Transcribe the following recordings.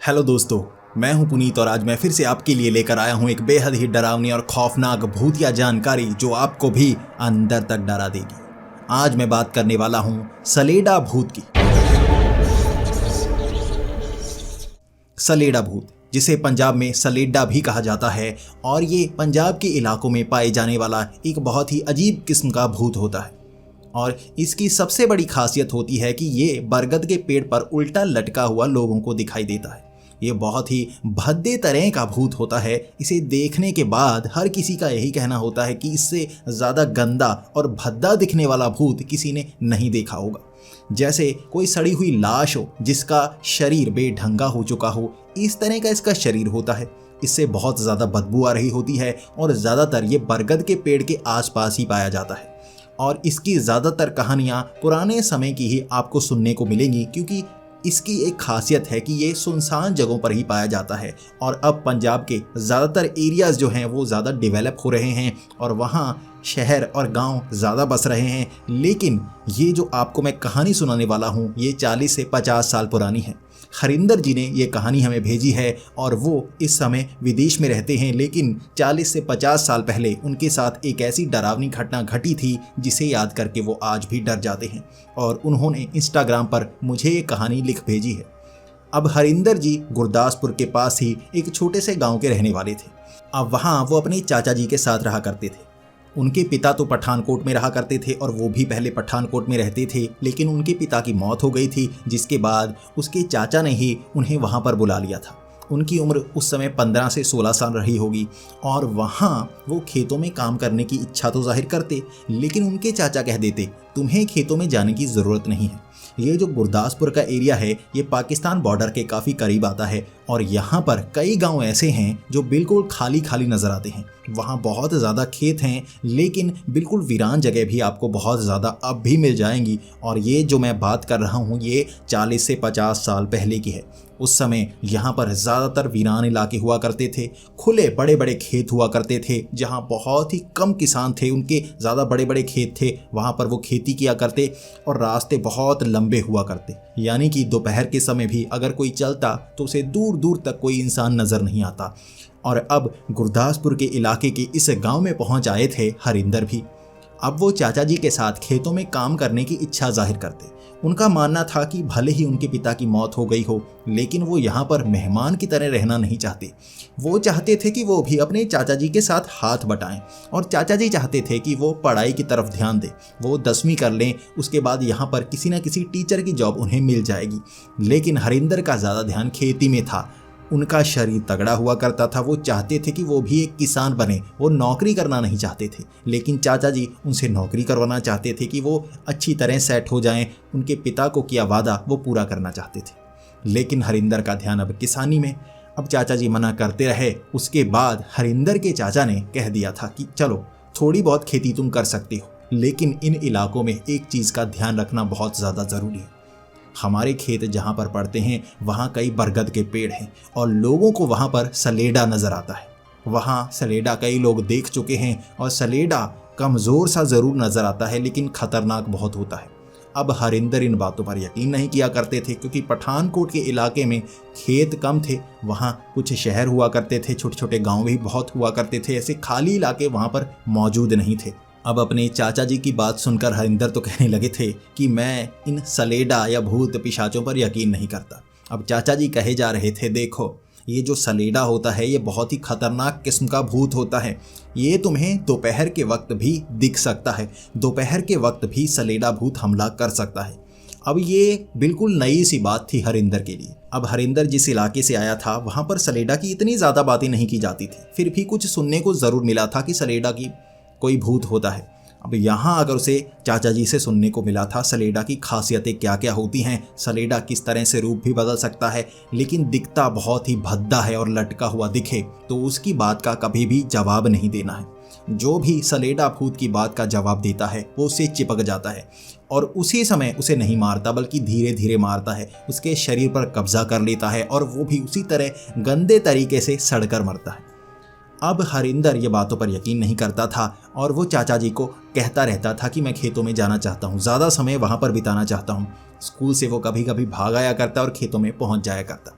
Hello दोस्तों, मैं हूं पुनीत और आज मैं फिर से आपके लिए लेकर आया हूं एक बेहद ही डरावनी और खौफनाक भूतिया जानकारी जो आपको भी अंदर तक डरा देगी। आज मैं बात करने वाला हूं सलेडा भूत की। सलेडा भूत, जिसे पंजाब में सलेडा भी कहा जाता है, और ये पंजाब के इलाकों में पाए जाने वाला एक बहुत ही अजीब किस्म का भूत होता है। और इसकी सबसे बड़ी खासियत होती है कि ये बरगद के पेड़ पर उल्टा लटका हुआ लोगों को दिखाई देता है। ये बहुत ही भद्दे तरह का भूत होता है। इसे देखने के बाद हर किसी का यही कहना होता है कि इससे ज़्यादा गंदा और भद्दा दिखने वाला भूत किसी ने नहीं देखा होगा। जैसे कोई सड़ी हुई लाश हो जिसका शरीर बेढंगा हो चुका हो, इस तरह का इसका शरीर होता है। इससे बहुत ज़्यादा बदबू आ रही होती है और ज़्यादातर ये बरगद के पेड़ के आसपास ही पाया जाता है। और इसकी ज़्यादातर कहानियाँ पुराने समय की ही आपको सुनने को मिलेंगी, क्योंकि इसकी एक खासियत है कि ये सुनसान जगहों पर ही पाया जाता है। और अब पंजाब के ज़्यादातर एरियाज़ जो हैं वो ज़्यादा डेवलप हो रहे हैं और वहाँ शहर और गांव ज़्यादा बस रहे हैं। लेकिन ये जो आपको मैं कहानी सुनाने वाला हूँ ये 40 से 50 साल पुरानी है। हरिंदर जी ने ये कहानी हमें भेजी है और वो इस समय विदेश में रहते हैं, लेकिन 40 से 50 साल पहले उनके साथ एक ऐसी डरावनी घटना घटी थी जिसे याद करके वो आज भी डर जाते हैं। और उन्होंने इंस्टाग्राम पर मुझे ये कहानी लिख भेजी है। अब हरिंदर जी गुरदासपुर के पास ही एक छोटे से गांव के रहने वाले थे। अब वहाँ वो अपने चाचा जी के साथ रहा करते थे। उनके पिता तो पठानकोट में रहा करते थे और वो भी पहले पठानकोट में रहते थे, लेकिन उनके पिता की मौत हो गई थी, जिसके बाद उसके चाचा ने ही उन्हें वहाँ पर बुला लिया था। उनकी उम्र उस समय 15 से 16 साल रही होगी और वहाँ वो खेतों में काम करने की इच्छा तो जाहिर करते, लेकिन उनके चाचा कह देते तुम्हें खेतों में जाने की ज़रूरत नहीं है। ये जो गुरदासपुर का एरिया है ये पाकिस्तान बॉर्डर के काफ़ी करीब आता है और यहाँ पर कई गांव ऐसे हैं जो बिल्कुल खाली खाली नज़र आते हैं। वहाँ बहुत ज़्यादा खेत हैं, लेकिन बिल्कुल वीरान जगह भी आपको बहुत ज़्यादा अब भी मिल जाएंगी। और ये जो मैं बात कर रहा हूँ ये 40 से 50 साल पहले की है। उस समय यहाँ पर ज़्यादातर वीरान इलाके हुआ करते थे। खुले बड़े बड़े खेत हुआ करते थे जहाँ बहुत ही कम किसान थे, उनके ज़्यादा बड़े बड़े खेत थे, वहाँ पर वो खेती किया करते और रास्ते बहुत लंबे हुआ करते। यानी कि दोपहर के समय भी अगर कोई चलता तो उसे दूर दूर तक कोई इंसान नज़र नहीं आता। और अब गुरदासपुर के इलाके के इस गांव में पहुंच आए थे हरिंदर भी। अब वो चाचा जी के साथ खेतों में काम करने की इच्छा जाहिर करते। उनका मानना था कि भले ही उनके पिता की मौत हो गई हो, लेकिन वो यहाँ पर मेहमान की तरह रहना नहीं चाहते। वो चाहते थे कि वो भी अपने चाचा जी के साथ हाथ बटाएं और चाचा जी चाहते थे कि वो पढ़ाई की तरफ ध्यान दें, वो 10वीं कर लें, उसके बाद यहाँ पर किसी न किसी टीचर की जॉब उन्हें मिल जाएगी। लेकिन हरिंदर का ज़्यादा ध्यान खेती में था। उनका शरीर तगड़ा हुआ करता था, वो चाहते थे कि वो भी एक किसान बने, वो नौकरी करना नहीं चाहते थे। लेकिन चाचा जी उनसे नौकरी करवाना चाहते थे कि वो अच्छी तरह सेट हो जाएं। उनके पिता को किया वादा वो पूरा करना चाहते थे। लेकिन हरिंदर का ध्यान अब किसानी में। अब चाचा जी मना करते रहे। उसके बाद हरिंदर के चाचा ने कह दिया था कि चलो थोड़ी बहुत खेती तुम कर सकते हो, लेकिन इन इलाकों में एक चीज़ का ध्यान रखना बहुत ज़्यादा ज़रूरी है। हमारे खेत जहाँ पर पड़ते हैं वहाँ कई बरगद के पेड़ हैं और लोगों को वहाँ पर सलेडा नज़र आता है। वहाँ सलेडा कई लोग देख चुके हैं और सलेडा कमज़ोर सा ज़रूर नज़र आता है, लेकिन ख़तरनाक बहुत होता है। अब हरिंदर इन बातों पर यकीन नहीं किया करते थे, क्योंकि पठानकोट के इलाके में खेत कम थे, वहाँ कुछ शहर हुआ करते थे, छोटे छोटे गाँव भी बहुत हुआ करते थे, ऐसे खाली इलाके वहाँ पर मौजूद नहीं थे। अब अपने चाचा जी की बात सुनकर हरिंदर तो कहने लगे थे कि मैं इन सलेडा या भूत पिशाचों पर यकीन नहीं करता। अब चाचा जी कहे जा रहे थे देखो ये जो सलेडा होता है ये बहुत ही खतरनाक किस्म का भूत होता है। ये तुम्हें दोपहर के वक्त भी दिख सकता है, दोपहर के वक्त भी सलेडा भूत हमला कर सकता है। अब ये बिल्कुल नई सी बात थी हरिंदर के लिए। अब हरिंदर जिस इलाके से आया था वहाँ पर सलेडा की इतनी ज़्यादा बातें नहीं की जाती थी, फिर भी कुछ सुनने को ज़रूर मिला था कि सलेडा की कोई भूत होता है। अब यहाँ अगर उसे चाचा जी से सुनने को मिला था सलेडा की खासियतें क्या क्या होती हैं, सलेडा किस तरह से रूप भी बदल सकता है, लेकिन दिखता बहुत ही भद्दा है और लटका हुआ दिखे तो उसकी बात का कभी भी जवाब नहीं देना है। जो भी सलेडा भूत की बात का जवाब देता है वो उससे चिपक जाता है और उसी समय उसे नहीं मारता बल्कि धीरे धीरे मारता है, उसके शरीर पर कब्जा कर लेता है और वो भी उसी तरह गंदे तरीके से सड़कर मरता है। अब हरिंदर ये बातों पर यकीन नहीं करता था और वो चाचा जी को कहता रहता था कि मैं खेतों में जाना चाहता हूँ, ज़्यादा समय वहाँ पर बिताना चाहता हूँ। स्कूल से वो कभी कभी भाग आया करता और खेतों में पहुँच जाया करता।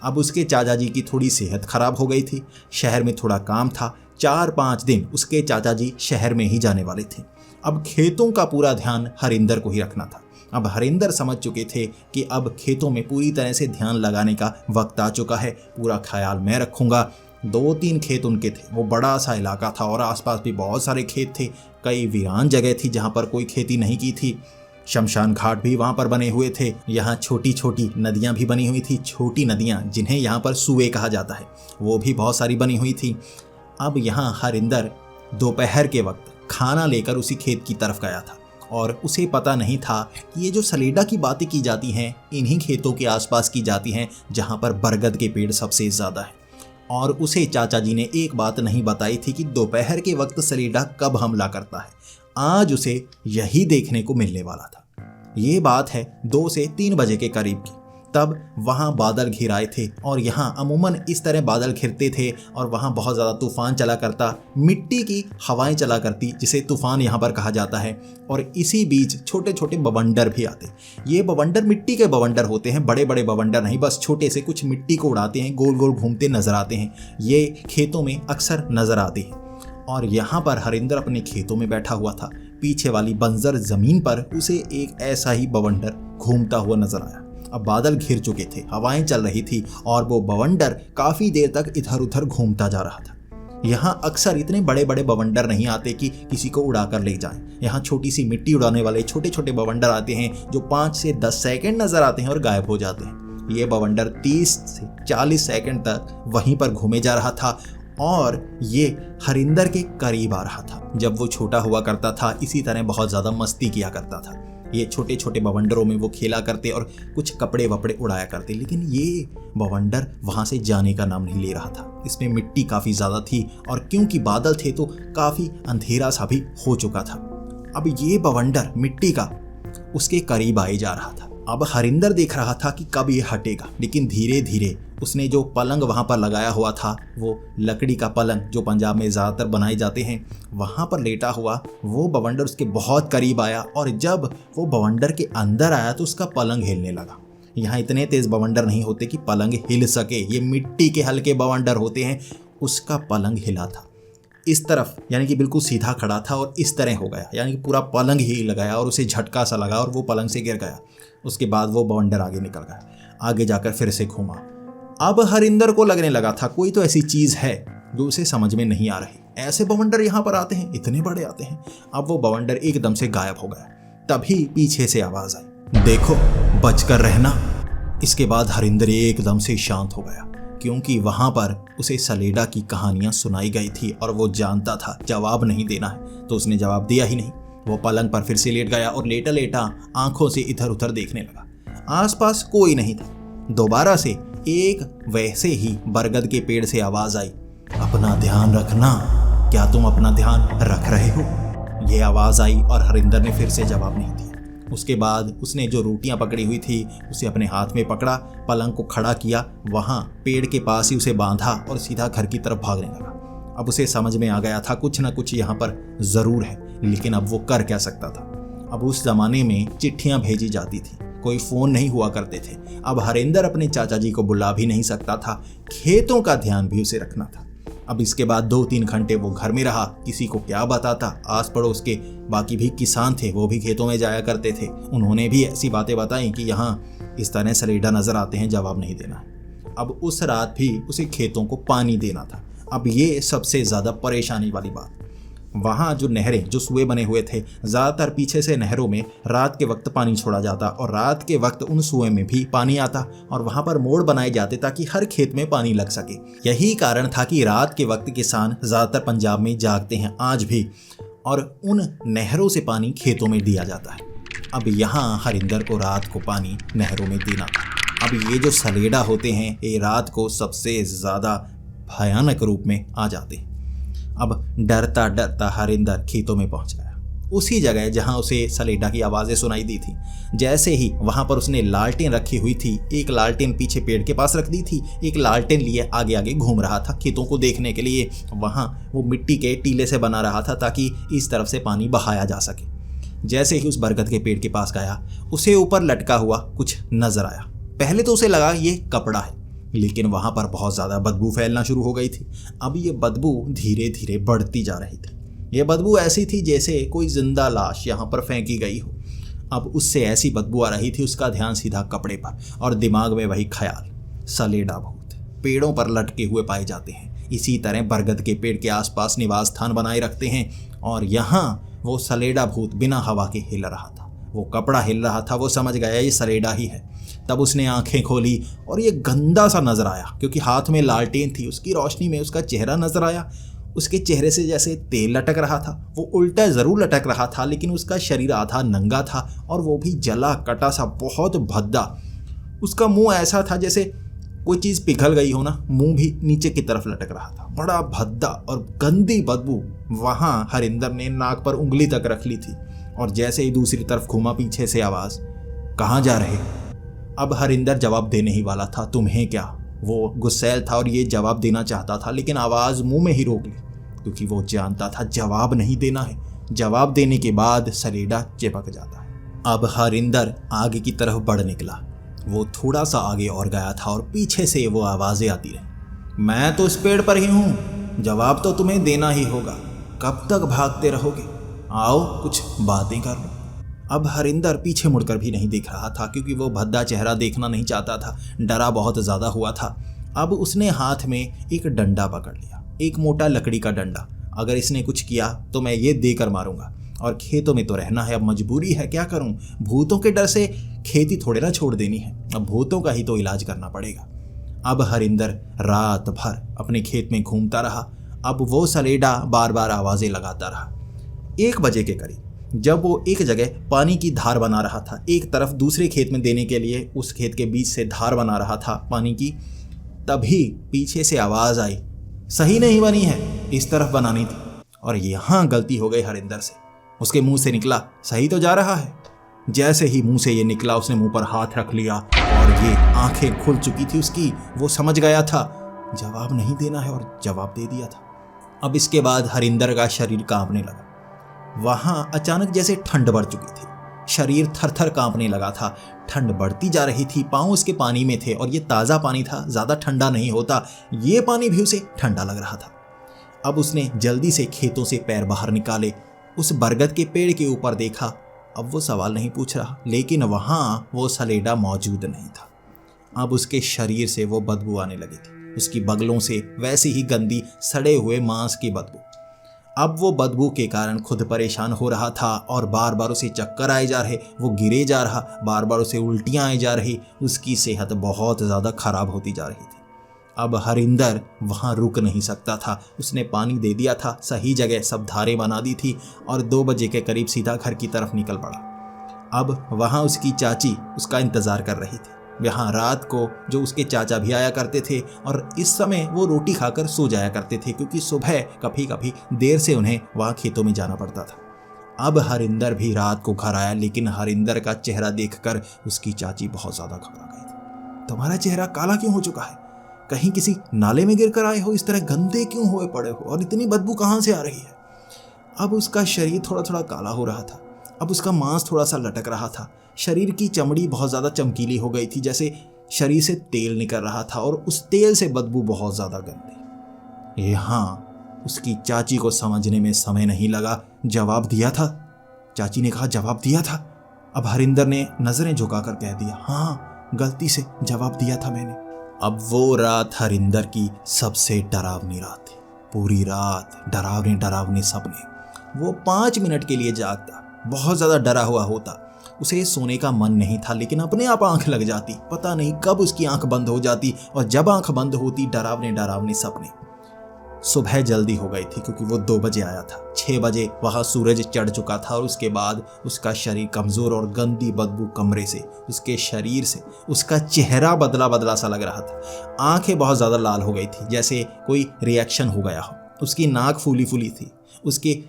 अब उसके चाचा जी की थोड़ी सेहत खराब हो गई थी, शहर में थोड़ा काम था। 4-5 दिन उसके चाचा जी शहर में ही जाने वाले थे। अब खेतों का पूरा ध्यान हरिंदर को ही रखना था। अब हरिंदर समझ चुके थे कि अब खेतों में पूरी तरह से ध्यान लगाने का वक्त आ चुका है, पूरा ख्याल मैं रखूंगा। 2-3 खेत उनके थे, वो बड़ा सा इलाका था और आसपास भी बहुत सारे खेत थे। कई वीरान जगह थी जहाँ पर कोई खेती नहीं की थी। शमशान घाट भी वहाँ पर बने हुए थे। यहाँ छोटी छोटी नदियाँ भी बनी हुई थी, छोटी नदियाँ जिन्हें यहाँ पर सुए कहा जाता है, वो भी बहुत सारी बनी हुई थी। अब यहाँ हरिंदर दोपहर के वक्त खाना लेकर उसी खेत की तरफ गया था और उसे पता नहीं था कि ये जो सलेडा की बातें की जाती हैं इन्हीं खेतों के आसपास की जाती हैं जहाँ पर बरगद के पेड़ सबसे ज़्यादा है। और उसे चाचा जी ने एक बात नहीं बताई थी कि दोपहर के वक्त सलेडा कब हमला करता है। आज उसे यही देखने को मिलने वाला था। ये बात है 2 से 3 बजे के करीब की। तब वहाँ बादल घिर आए थे और यहाँ अमूमन इस तरह बादल घिरते थे और वहाँ बहुत ज़्यादा तूफान चला करता, मिट्टी की हवाएं चला करती, जिसे तूफान यहाँ पर कहा जाता है। और इसी बीच छोटे छोटे बवंडर भी आते। ये बवंडर मिट्टी के बवंडर होते हैं, बड़े बड़े बवंडर नहीं, बस छोटे से कुछ मिट्टी को उड़ाते हैं, गोल गोल घूमते नजर आते हैं। ये खेतों में अक्सर नजर आते हैं। और यहाँ पर हरिंदर अपने खेतों में बैठा हुआ था। पीछे वाली बंजर जमीन पर उसे एक ऐसा ही बवंडर घूमता हुआ नजर आया। अब बादल घिर चुके थे, हवाएं चल रही थी और वो बवंडर काफी देर तक इधर उधर घूमता जा रहा था। यहाँ अक्सर इतने बड़े बड़े बवंडर नहीं आते कि किसी को उड़ाकर ले जाएं। यहाँ छोटी सी मिट्टी उड़ाने वाले छोटे छोटे बवंडर आते हैं जो 5 से 10 सेकंड नजर आते हैं और गायब हो जाते हैं। ये बवंडर 30 से 40 सेकंड तक वहीं पर घूमे जा रहा था और ये हरिंदर के करीब आ रहा था। जब वो छोटा हुआ करता था इसी तरह बहुत ज़्यादा मस्ती किया करता था। ये छोटे छोटे बवंडरों में वो खेला करते और कुछ कपड़े वपड़े उड़ाया करते, लेकिन ये बवंडर वहाँ से जाने का नाम नहीं ले रहा था। इसमें मिट्टी काफ़ी ज़्यादा थी और क्योंकि बादल थे तो काफ़ी अंधेरा सा भी हो चुका था। अब ये बवंडर मिट्टी का उसके करीब आए जा रहा था। अब हरिंदर देख रहा था कि कब ये हटेगा, लेकिन धीरे धीरे उसने जो पलंग वहाँ पर लगाया हुआ था, वो लकड़ी का पलंग जो पंजाब में ज़्यादातर बनाए जाते हैं, वहाँ पर लेटा हुआ वो बवंडर उसके बहुत करीब आया। और जब वो बवंडर के अंदर आया तो उसका पलंग हिलने लगा। यहाँ इतने तेज़ बवंडर नहीं होते कि पलंग हिल सके, ये मिट्टी के हल्के बवंडर होते हैं। उसका पलंग हिला था इस तरफ, यानी कि बिल्कुल सीधा खड़ा था और इस तरह हो गया, यानी कि पूरा पलंग ही लगाया और उसे झटका सा लगा और वो पलंग से गिर गया। उसके बाद वो बवंडर आगे निकल गया, आगे जाकर फिर से घूमा। अब हरिंदर को लगने लगा था कोई तो ऐसी चीज़ है जो उसे समझ में नहीं आ रही। ऐसे बवंडर यहाँ पर आते हैं, इतने बड़े आते हैं। अब वो बवंडर एकदम से गायब हो गया। तभी पीछे से आवाज़ आई, देखो बचकर रहना। इसके बाद हरिंदर एकदम से शांत हो गया, क्योंकि वहाँ पर उसे सलेडा की कहानियाँ सुनाई गई थी और वो जानता था जवाब नहीं देना है, तो उसने जवाब दिया ही नहीं। वो पलंग पर फिर से लेट गया और लेटा लेटा आंखों से इधर उधर देखने लगा। आसपास कोई नहीं था। दोबारा से एक वैसे ही बरगद के पेड़ से आवाज आई, अपना ध्यान रखना, क्या तुम अपना ध्यान रख रहे हो? ये आवाज आई और हरिंदर ने फिर से जवाब नहीं दिया। उसके बाद उसने जो रोटियां पकड़ी हुई थी उसे अपने हाथ में पकड़ा, पलंग को खड़ा किया, वहां पेड़ के पास ही उसे बांधा और सीधा घर की तरफ भागने लगा। अब उसे समझ में आ गया था कुछ ना कुछ यहाँ पर जरूर है, लेकिन अब वो कर क्या सकता था। अब उस जमाने में चिट्ठियां भेजी जाती थी, कोई फोन नहीं हुआ करते थे। अब हरिंदर अपने चाचा जी को बुला भी नहीं सकता था, खेतों का ध्यान भी उसे रखना था। अब इसके बाद 2-3 घंटे वो घर में रहा, किसी को क्या बताता। आस पड़ोस के बाकी भी किसान थे, वो भी खेतों में जाया करते थे, उन्होंने भी ऐसी बातें बताई कि यहाँ इस तरह सलेडा नजर आते हैं, जवाब नहीं देना। अब उस रात भी उसे खेतों को पानी देना था। अब ये सबसे ज़्यादा परेशानी वाली बात, वहाँ जो नहरें, जो सुए बने हुए थे, ज़्यादातर पीछे से नहरों में रात के वक्त पानी छोड़ा जाता और रात के वक्त उन सुए में भी पानी आता और वहाँ पर मोड़ बनाए जाते ताकि हर खेत में पानी लग सके। यही कारण था कि रात के वक्त किसान ज़्यादातर पंजाब में जागते हैं आज भी, और उन नहरों से पानी खेतों में दिया जाता है। अब यहाँ हरिंदर को रात को पानी नहरों में देना था। अब ये जो सलेडा होते हैं ये रात को सबसे ज़्यादा भयानक रूप में आ जाते हैं। अब डरता डरता हरिंदर खेतों में पहुंच गया, उसी जगह जहां उसे सलेडा की आवाज़ें सुनाई दी थी। जैसे ही वहां पर उसने लालटेन रखी हुई थी, एक लालटेन पीछे पेड़ के पास रख दी थी, एक लालटेन लिए आगे आगे घूम रहा था खेतों को देखने के लिए। वहां वो मिट्टी के टीले से बना रहा था ताकि इस तरफ से पानी बहाया जा सके। जैसे ही उस बरगद के पेड़ के पास गया, उसे ऊपर लटका हुआ कुछ नजर आया। पहले तो उसे लगा ये कपड़ा है, लेकिन वहाँ पर बहुत ज़्यादा बदबू फैलना शुरू हो गई थी। अब ये बदबू धीरे धीरे बढ़ती जा रही थी। ये बदबू ऐसी थी जैसे कोई जिंदा लाश यहाँ पर फेंकी गई हो। अब उससे ऐसी बदबू आ रही थी, उसका ध्यान सीधा कपड़े पर और दिमाग में वही ख्याल, सलेडा भूत पेड़ों पर लटके हुए पाए जाते हैं। इसी तरह बरगद के पेड़ के आसपास निवास स्थान बनाए रखते हैं और यहाँ वो सलेडा भूत बिना हवा के हिल रहा था। वो कपड़ा हिल रहा था, वो समझ गया ये सलेडा ही है। तब उसने आंखें खोली और ये गंदा सा नजर आया, क्योंकि हाथ में लालटेन थी। उसकी रोशनी में उसका चेहरा नजर आया। उसके चेहरे से जैसे तेल लटक रहा था। वो उल्टा जरूर लटक रहा था, लेकिन उसका शरीर आधा नंगा था और वो भी जला कटा सा, बहुत भद्दा। उसका मुंह ऐसा था जैसे कोई चीज़ पिघल गई हो ना, मुंह भी नीचे की तरफ लटक रहा था। बड़ा भद्दा और गंदी बदबू। वहाँ हरिंदर ने नाक पर उंगली तक रख ली थी और जैसे ही दूसरी तरफ घूमा, पीछे से आवाज़, कहाँ जा रहे? अब हरिंदर जवाब देने ही वाला था, तुम्हें क्या? वो गुस्सैल था और ये जवाब देना चाहता था, लेकिन आवाज़ मुंह में ही रोक ली, क्योंकि वो जानता था जवाब नहीं देना है। जवाब देने के बाद सलेडा चिपक जाता है। अब हरिंदर आगे की तरफ बढ़ निकला। वो थोड़ा सा आगे और गया था और पीछे से वो आवाज़ें आती रही, मैं तो इस पेड़ पर ही हूँ, जवाब तो तुम्हें देना ही होगा, कब तक भागते रहोगे? आओ कुछ बातें कर लो। अब हरिंदर पीछे मुड़कर भी नहीं देख रहा था, क्योंकि वो भद्दा चेहरा देखना नहीं चाहता था। डरा बहुत ज़्यादा हुआ था। अब उसने हाथ में एक डंडा पकड़ लिया, एक मोटा लकड़ी का डंडा। अगर इसने कुछ किया तो मैं ये देकर मारूंगा, और खेतों में तो रहना है, अब मजबूरी है, क्या करूं? भूतों के डर से खेती थोड़े ना छोड़ देनी है, अब भूतों का ही तो इलाज करना पड़ेगा। अब हरिंदर रात भर अपने खेत में घूमता रहा। अब वो सलेडा बार बार आवाज़ें लगाता रहा। 1 बजे के करीब जब वो एक जगह पानी की धार बना रहा था, एक तरफ दूसरे खेत में देने के लिए उस खेत के बीच से धार बना रहा था पानी की, तभी पीछे से आवाज़ आई, सही नहीं बनी है, इस तरफ बनानी थी। और यहाँ गलती हो गई हरिंदर से। उसके मुंह से निकला, सही तो जा रहा है। जैसे ही मुंह से ये निकला, उसने मुंह पर हाथ रख लिया और ये आंखें खुल चुकी थी उसकी। वो समझ गया था जवाब नहीं देना है और जवाब दे दिया था। अब इसके बाद हरिंदर का शरीर कांपने लगा। वहाँ अचानक जैसे ठंड बढ़ चुकी थी, शरीर थर थर कांपने लगा था। ठंड बढ़ती जा रही थी, पाँव उसके पानी में थे और ये ताज़ा पानी था, ज़्यादा ठंडा नहीं होता। ये पानी भी उसे ठंडा लग रहा था। अब उसने जल्दी से खेतों से पैर बाहर निकाले, उस बरगद के पेड़ के ऊपर देखा। अब वो सवाल नहीं पूछ रहा, लेकिन वहाँ वो सलेडा मौजूद नहीं था। अब उसके शरीर से वो बदबू आने लगी थी, उसकी बगलों से वैसी ही गंदी सड़े हुए मांस की बदबू। अब वो बदबू के कारण खुद परेशान हो रहा था और बार बार उसे चक्कर आए जा रहे, वो गिरे जा रहा, बार बार उसे उल्टियाँ आई जा रही। उसकी सेहत बहुत ज़्यादा खराब होती जा रही थी। अब हरिंदर वहाँ रुक नहीं सकता था। उसने पानी दे दिया था, सही जगह सब धारें बना दी थी और 2 बजे के करीब सीधा घर की तरफ निकल पड़ा। अब वहाँ उसकी चाची उसका इंतज़ार कर रही थी। यहाँ रात को जो उसके चाचा भी आया करते थे और इस समय वो रोटी खाकर सो जाया करते थे, क्योंकि सुबह कभी कभी देर से उन्हें वहाँ खेतों में जाना पड़ता था। अब हरिंदर भी रात को घर आया, लेकिन हरिंदर का चेहरा देखकर उसकी चाची बहुत ज़्यादा घबरा गई थी। तुम्हारा चेहरा काला क्यों हो चुका है? कहीं किसी नाले में गिर कर आए हो? इस तरह गंदे क्यों हुए पड़े हो? और इतनी बदबू कहाँ से आ रही है? अब उसका शरीर थोड़ा थोड़ा काला हो रहा था। अब उसका मांस थोड़ा सा लटक रहा था। शरीर की चमड़ी बहुत ज़्यादा चमकीली हो गई थी, जैसे शरीर से तेल निकल रहा था और उस तेल से बदबू बहुत ज़्यादा गंदी। यहाँ उसकी चाची को समझने में समय नहीं लगा। जवाब दिया था, चाची ने कहा, जवाब दिया था। अब हरिंदर ने नज़रें झुकाकर कह दिया, हाँ गलती से जवाब दिया था मैंने। अब वो रात हरिंदर की सबसे डरावनी रात थी। पूरी रात डरावने डरावने सपने। वो 5 मिनट के लिए जागता, बहुत ज़्यादा डरा हुआ होता। उसे सोने का मन नहीं था, लेकिन अपने आप आंख लग जाती। पता नहीं कब उसकी आंख बंद हो जाती और जब आंख बंद होती, डरावने डरावने सपने। सुबह जल्दी हो गई थी, क्योंकि वो 2 बजे आया था। 6 बजे वहाँ सूरज चढ़ चुका था और उसके बाद उसका शरीर कमज़ोर और गंदी बदबू कमरे से, उसके शरीर से, उसका चेहरा बदला बदला सा लग रहा था। आंखें बहुत ज़्यादा लाल हो गई थी, जैसे कोई रिएक्शन हो गया हो। उसकी नाक फूली फूली थी। उसके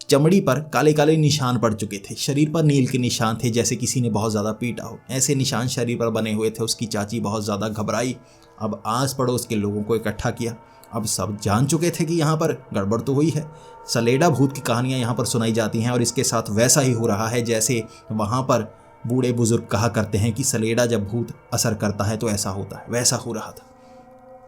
चमड़ी पर काले काले निशान पड़ चुके थे। शरीर पर नील के निशान थे, जैसे किसी ने बहुत ज़्यादा पीटा हो। ऐसे निशान शरीर पर बने हुए थे। उसकी चाची बहुत ज़्यादा घबराई। अब आस पड़ोस के लोगों को इकट्ठा किया। अब सब जान चुके थे कि यहाँ पर गड़बड़ तो हुई है। सलेडा भूत की कहानियाँ यहाँ पर सुनाई जाती हैं और इसके साथ वैसा ही हो रहा है जैसे वहाँ पर बूढ़े बुजुर्ग कहा करते हैं कि सलेडा जब भूत असर करता है तो ऐसा होता है, वैसा हो रहा था।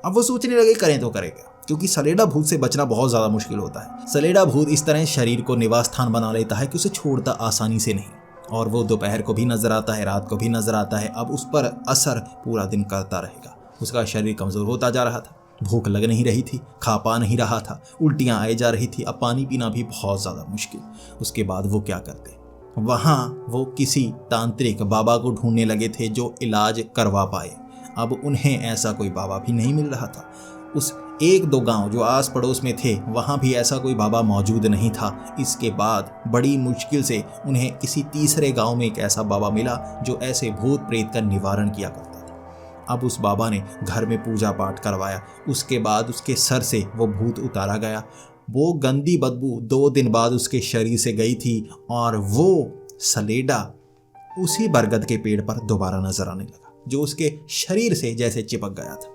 अब वो सोचने लगे करें तो करें क्या, क्योंकि सलेडा भूत से बचना बहुत ज़्यादा मुश्किल होता है। सलेडा भूत इस तरह शरीर को निवास स्थान बना लेता है कि उसे छोड़ता आसानी से नहीं, और वो दोपहर को भी नजर आता है, रात को भी नजर आता है। अब उस पर असर पूरा दिन करता रहेगा। उसका शरीर कमज़ोर होता जा रहा था, भूख लग नहीं रही थी, खा पा नहीं रहा था, उल्टियाँ आए जा रही थी, अब पानी पीना भी बहुत ज़्यादा मुश्किल। उसके बाद वो क्या करते, वहाँ वो किसी तांत्रिक बाबा को ढूंढने लगे थे जो इलाज करवा पाए। अब उन्हें ऐसा कोई बाबा भी नहीं मिल रहा था। उस एक दो गांव जो आस पड़ोस में थे वहाँ भी ऐसा कोई बाबा मौजूद नहीं था। इसके बाद बड़ी मुश्किल से उन्हें किसी तीसरे गांव में एक ऐसा बाबा मिला जो ऐसे भूत प्रेत का निवारण किया करता था। अब उस बाबा ने घर में पूजा पाठ करवाया। उसके बाद उसके सर से वो भूत उतारा गया। वो गंदी बदबू 2 दिन बाद उसके शरीर से गई थी और वो सलेडा उसी बरगद के पेड़ पर दोबारा नजर आने लगा जो उसके शरीर से जैसे चिपक गया था।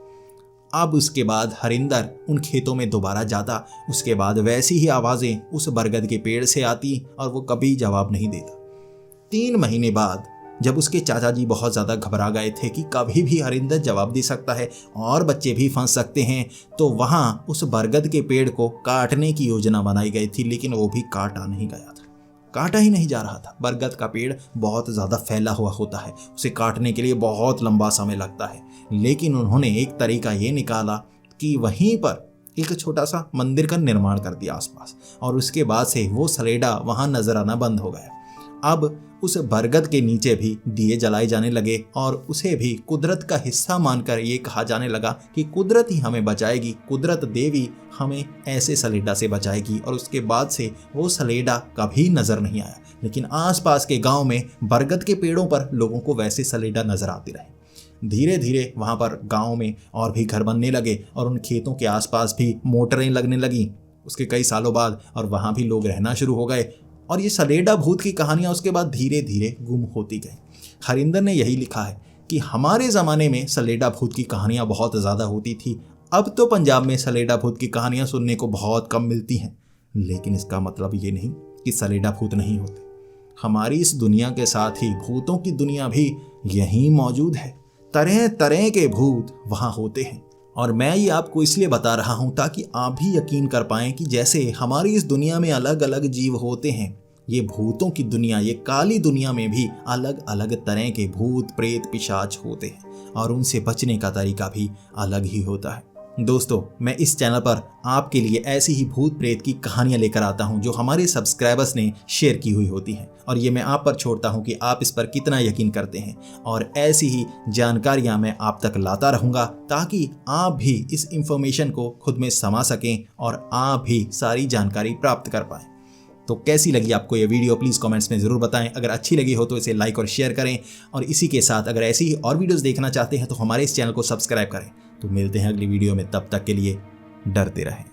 अब उसके बाद हरिंदर उन खेतों में दोबारा जाता। उसके बाद वैसी ही आवाज़ें उस बरगद के पेड़ से आती और वो कभी जवाब नहीं देता। 3 महीने बाद जब उसके चाचा जी बहुत ज़्यादा घबरा गए थे कि कभी भी हरिंदर जवाब दे सकता है और बच्चे भी फंस सकते हैं, तो वहाँ उस बरगद के पेड़ को काटने की योजना बनाई गई थी, लेकिन वो भी काटा नहीं गया था, काटा ही नहीं जा रहा था। बरगद का पेड़ बहुत ज़्यादा फैला हुआ होता है, उसे काटने के लिए बहुत लंबा समय लगता है। लेकिन उन्होंने एक तरीका ये निकाला कि वहीं पर एक छोटा सा मंदिर का निर्माण कर दिया आसपास, और उसके बाद से वो सलेडा वहाँ नजर आना बंद हो गया। अब उस बरगद के नीचे भी दिए जलाए जाने लगे और उसे भी कुदरत का हिस्सा मानकर ये कहा जाने लगा कि कुदरत ही हमें बचाएगी, कुदरत देवी हमें ऐसे सलेडा से बचाएगी। और उसके बाद से वो सलेडा कभी नज़र नहीं आया, लेकिन आसपास के गांव में बरगद के पेड़ों पर लोगों को वैसे सलेडा नजर आते रहे। धीरे धीरे वहाँ पर गाँव में और भी घर बनने लगे और उन खेतों के आसपास भी मोटरें लगने लगीं उसके कई सालों बाद, और वहाँ भी लोग रहना शुरू हो गए। और ये सलेडा भूत की कहानियाँ उसके बाद धीरे धीरे गुम होती गई। हरिंदर ने यही लिखा है कि हमारे ज़माने में सलेडा भूत की कहानियाँ बहुत ज़्यादा होती थी। अब तो पंजाब में सलेडा भूत की कहानियाँ सुनने को बहुत कम मिलती हैं, लेकिन इसका मतलब ये नहीं कि सलेडा भूत नहीं होते। हमारी इस दुनिया के साथ ही भूतों की दुनिया भी यहीं मौजूद है। तरह तरह के भूत वहाँ होते हैं, और मैं ये आपको इसलिए बता रहा हूँ ताकि आप भी यकीन कर पाएँ कि जैसे हमारी इस दुनिया में अलग अलग जीव होते हैं, ये भूतों की दुनिया, ये काली दुनिया में भी अलग अलग तरह के भूत प्रेत पिशाच होते हैं, और उनसे बचने का तरीका भी अलग ही होता है। दोस्तों, मैं इस चैनल पर आपके लिए ऐसी ही भूत प्रेत की कहानियां लेकर आता हूं जो हमारे सब्सक्राइबर्स ने शेयर की हुई होती हैं, और ये मैं आप पर छोड़ता हूं कि आप इस पर कितना यकीन करते हैं। और ऐसी ही जानकारियां मैं आप तक लाता रहूंगा ताकि आप भी इस इंफॉर्मेशन को खुद में समा सकें और आप भी सारी जानकारी प्राप्त कर पाएं। तो कैसी लगी आपको ये वीडियो, प्लीज़ कमेंट्स में ज़रूर बताएं। अगर अच्छी लगी हो तो इसे लाइक और शेयर करें, और इसी के साथ अगर ऐसी ही और वीडियोस देखना चाहते हैं तो हमारे इस चैनल को सब्सक्राइब करें। तो मिलते हैं अगली वीडियो में, तब तक के लिए डरते रहें।